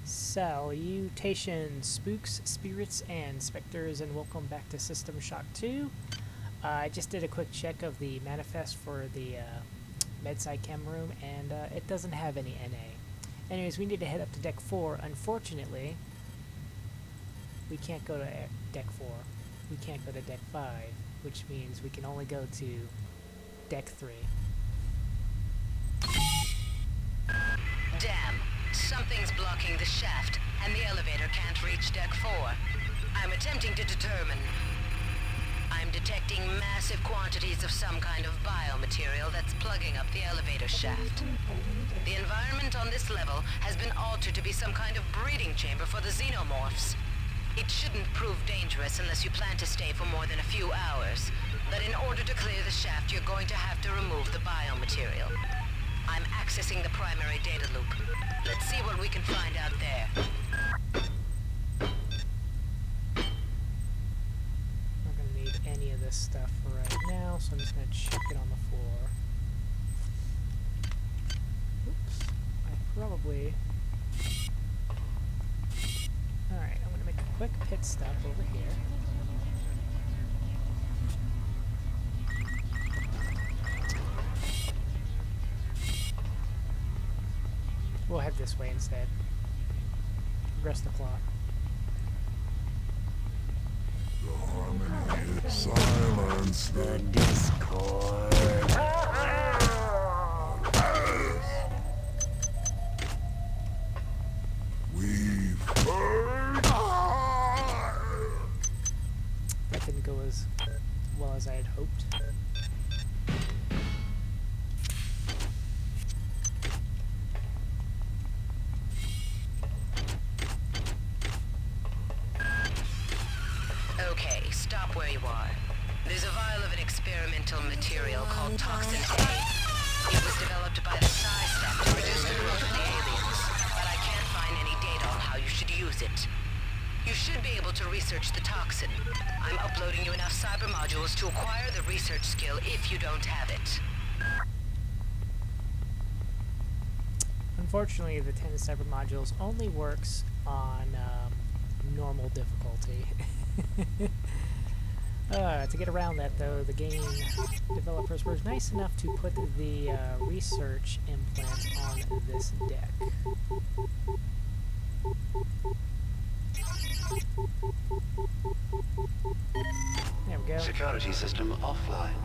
Salutations, spooks, spirits, and specters, and welcome back to System Shock 2. I just did a quick check of the manifest for the Medsci Chem room, and it doesn't have any NA. Anyways, we need to head up to Deck 4. Unfortunately, we can't go to Deck 4. We can't go to Deck 5, which means we can only go to Deck 3. Damn. Something's blocking the shaft, and the elevator can't reach Deck 4. I'm attempting to determine. I'm detecting massive quantities of some kind of biomaterial that's plugging up the elevator shaft. The environment on this level has been altered to be some kind of breeding chamber for the xenomorphs. It shouldn't prove dangerous unless you plan to stay for more than a few hours. But in order to clear the shaft, you're going to have to remove the biomaterial. I'm accessing the primary data loop. Let's see what we can find out there. Not gonna need any of this stuff right now, so I'm just gonna check it on the floor. Oops. I probably... Alright, I'm gonna make a quick pit stop over here. We'll head this way instead. Rest the clock. Silence the discord. We've heard. That didn't go as well as I had hoped. Okay, stop where you are. There's a vial of an experimental material called Toxin A. It was developed by the Psi staff to reduce the growth of the aliens, but I can't find any data on how you should use it. You should be able to research the toxin. I'm uploading you enough cyber modules to acquire the research skill if you don't have it. Unfortunately, the 10 cyber modules only works on normal difficulty. To get around that, though, the game developers were nice enough to put the research implant on this deck. There we go. Security system offline.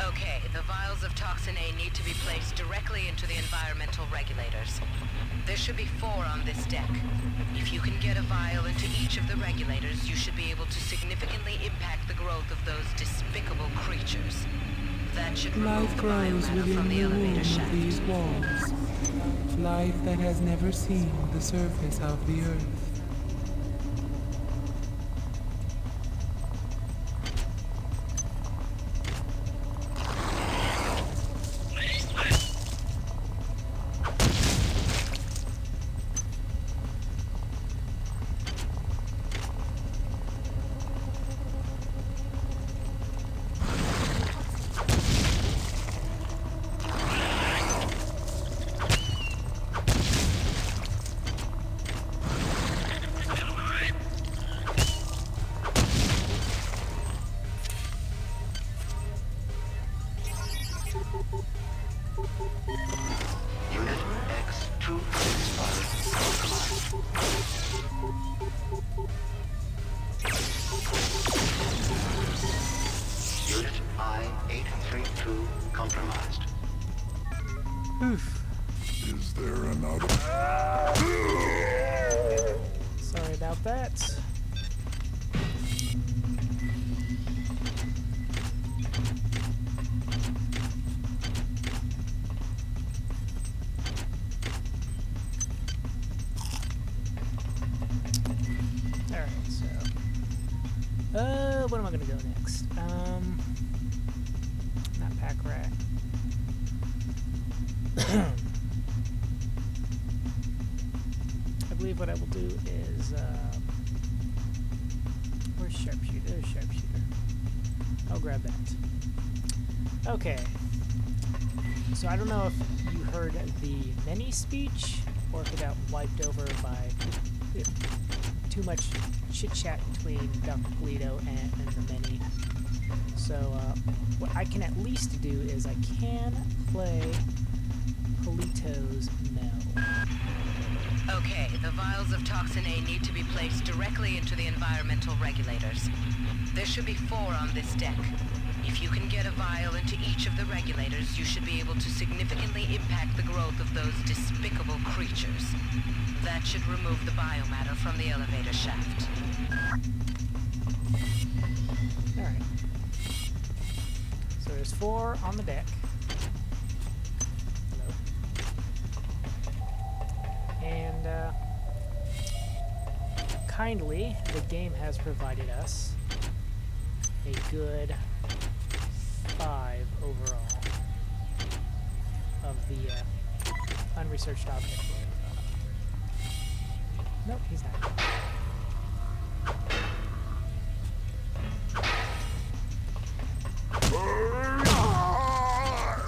Okay, the vials of Toxin A need to be placed directly into the environmental regulators. There should be 4 on this deck. If you can get a vial into each of the regulators, you should be able to significantly impact the growth of those despicable creatures. That should remove Life the grows biomata within from the the womb elevator of shaft. these walls. Life that has never seen the surface of the earth. Unit X265 compromised. Unit I-832 compromised. Oof. Is there another? Sorry about that. Alright, so... what am I gonna go next? Not pack rat. I believe what I will do is, where's sharpshooter? There's sharpshooter. I'll grab that. Okay. So I don't know if you heard the mini speech or if it got wiped over by too much chit-chat between Dr. Polito and the many. So what I can at least do is I can play Polito's Mel. Okay, the vials of Toxin A need to be placed directly into the environmental regulators. There should be 4 on this deck. If you can get a vial into each of the regulators, you should be able to significantly impact the growth of those despicable creatures. That should remove the biomatter from the elevator shaft. Alright. So there's 4 on the deck. And kindly, the game has provided us a good 5 overall of the unresearched object. Nope, he's not.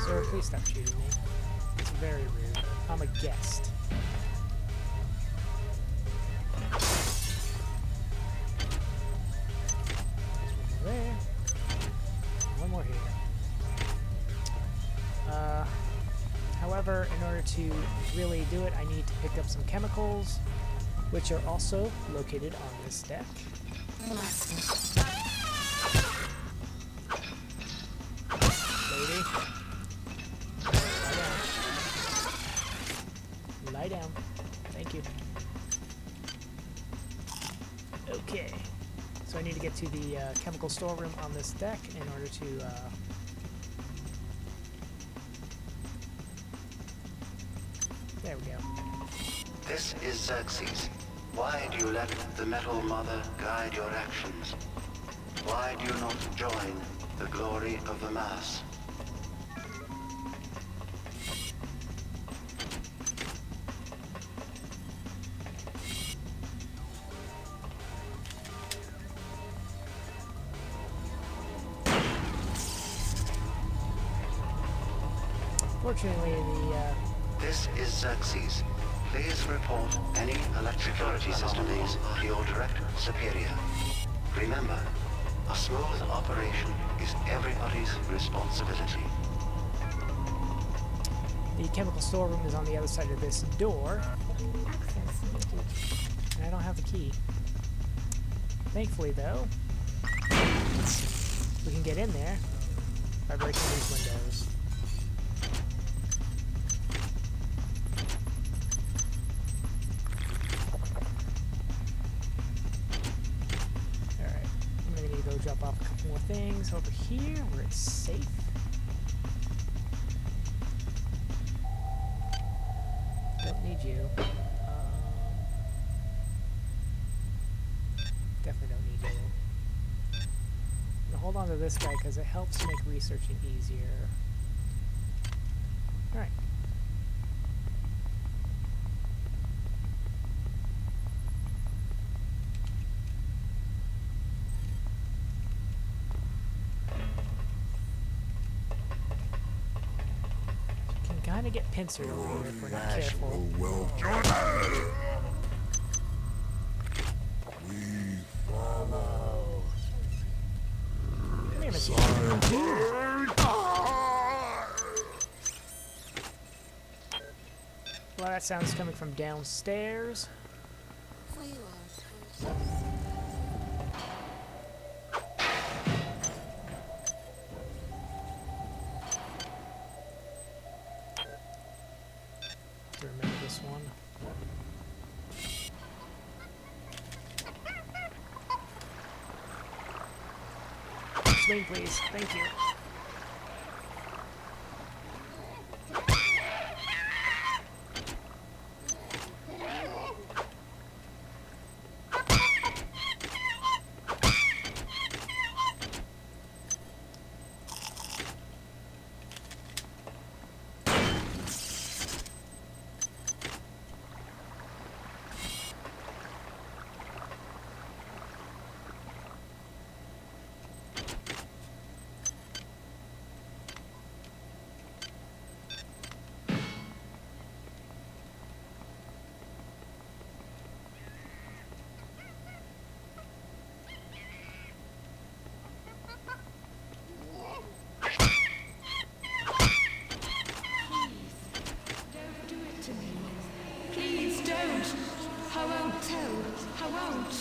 Sir, please stop shooting me. It's very rude. I'm a guest. There. One more here. However, in order to really do it, I need to pick up some chemicals, which are also located on this deck. Lady. Lie down. Thank you. Okay. So I need to get to the chemical storeroom on this deck in order to there we go. This is Xerxes. Why do you let the Metal Mother guide your actions? Why do you not join the glory of the Mass? Fortunately, This is Xerxes. Please report any electrical anomalies to your direct superior. Remember, a smooth operation is everybody's responsibility. the chemical storeroom is on the other side of this door. And I don't have the key. Thankfully, though, we can get in there by breaking these windows. Alright, I'm gonna need to go drop off a couple more things over here where it's safe. Don't need you. Definitely don't need you. I'm gonna hold on to this guy because it helps make researching easier. Alright. Can kinda get pincered over here if we're not careful. Oh, well, we follow. Come here, Mr. Cyborg. A lot of that sound's coming from downstairs. To remember this one. Swing, please. Thank you. don't. I won't tell. I won't.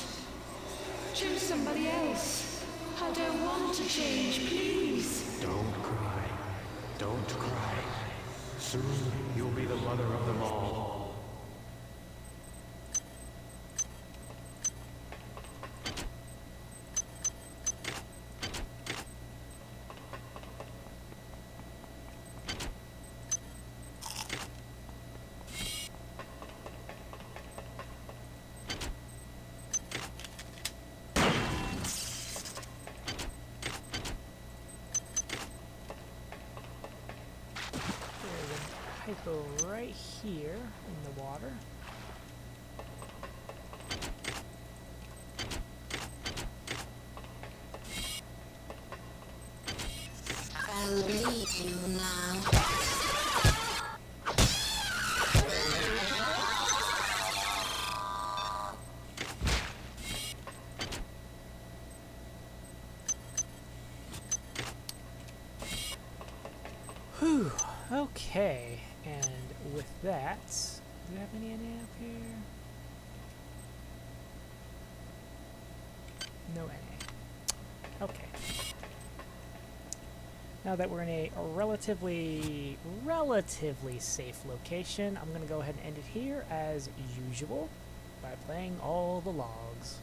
Choose somebody else. I don't want to change, please. Don't cry. Don't cry. Soon you'll be the mother of them all. Hypo right here in the water. I'll lead you now. Whew. Okay. And with that, do we have any NA up here? No NA. Okay. Now that we're in a relatively safe location, I'm going to go ahead and end it here as usual by playing all the logs.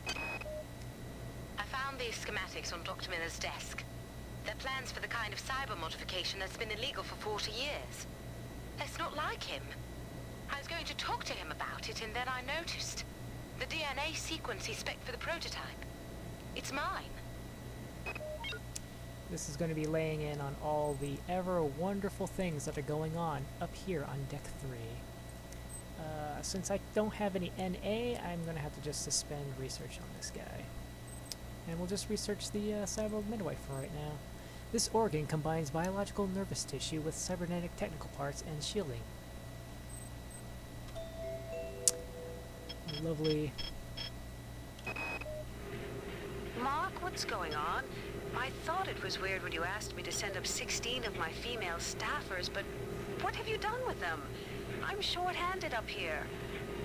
I found these schematics on Dr. Miller's desk. They're plans for the kind of cyber modification that's been illegal for 40 years. It's not like him. I was going to talk to him about it, and then I noticed the DNA sequence he spec'd for the prototype. It's mine. This is going to be laying in on all the ever wonderful things that are going on up here on Deck 3. Since I don't have any NA, I'm going to have to just suspend research on this guy. And we'll just research the Cyborg Midwife for right now. This organ combines biological nervous tissue with cybernetic technical parts and shielding. Lovely. Mark, what's going on? I thought it was weird when you asked me to send up 16 of my female staffers, but what have you done with them? I'm short-handed up here.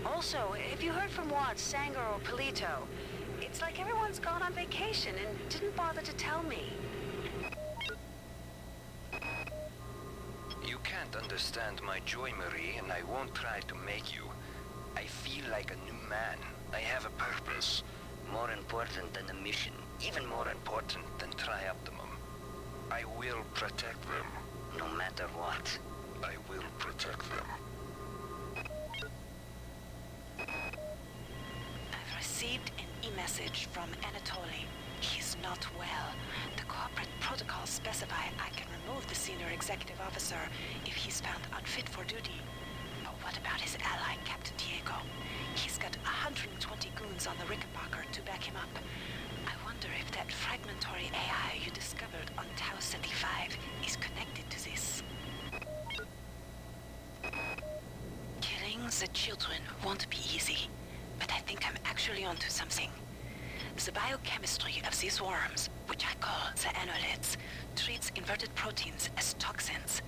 Also, have you heard from Watts, Sanger, or Polito? It's like everyone's gone on vacation and didn't bother to tell me. You can't understand my joy, Marie, and I won't try to make you. I feel like a new man. I have a purpose. More important than a mission. Even more important than Trioptimum. I will protect them. No matter what. I will protect them. I've received an e-message from Anatoly. He's not well. The corporate protocols specify I can remove the senior executive officer if he's found unfit for duty. But what about his ally, Captain Diego? He's got 120 goons on the Rickenbacker to back him up. I wonder if that fragmentary AI you discovered on Tau 75 is connected to this. Killing the children won't be easy, but I think I'm actually onto something. The biochemistry of these worms, which I call the annelids, treats inverted proteins as toxins.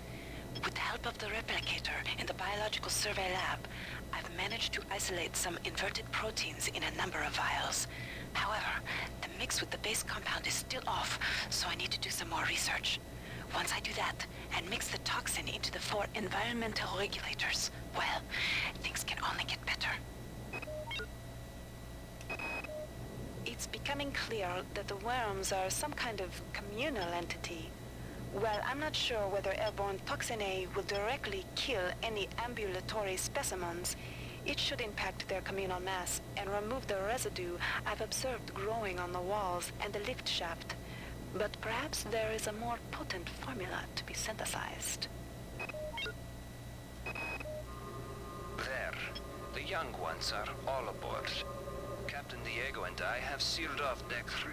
With the help of the replicator in the biological survey lab, I've managed to isolate some inverted proteins in a number of vials. However, the mix with the base compound is still off, so I need to do some more research. Once I do that, and mix the toxin into the 4 environmental regulators, well, things can only get better. It's becoming clear that the worms are some kind of communal entity. Well, I'm not sure whether airborne toxin A will directly kill any ambulatory specimens. It should impact their communal mass and remove the residue I've observed growing on the walls and the lift shaft. But perhaps there is a more potent formula to be synthesized. There. The young ones are all aboard. Captain Diego and I have sealed off Deck 3.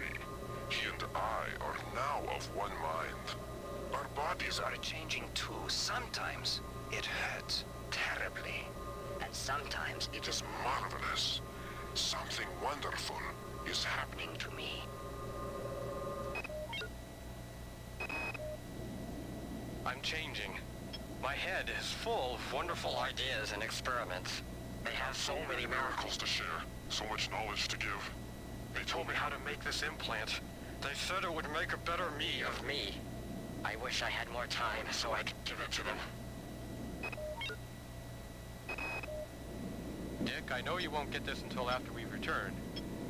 He and I are now of one mind. Our bodies Are changing too. Sometimes it hurts terribly. And sometimes it is marvelous. Something wonderful is happening to me. I'm changing. My head is full of wonderful ideas and experiments. They have so many miracles to share, so much knowledge to give. They told me how to make this implant. They said it would make a better me of me. I wish I had more time so I could give it to them. Dick, I know you won't get this until after we've returned,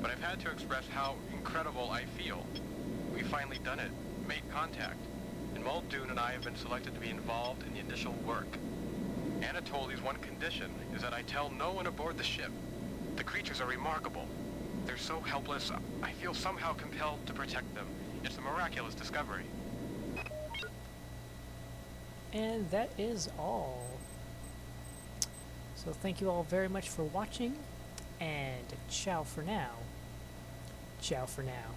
but I've had to express how incredible I feel. We've finally done it, made contact, and Muldoon and I have been selected to be involved in the initial work. Anatoli's one condition is that I tell no one aboard the ship. The creatures are remarkable. They're so helpless, I feel somehow compelled to protect them. It's a miraculous discovery. And that is all. So thank you all very much for watching, and ciao for now. Ciao for now.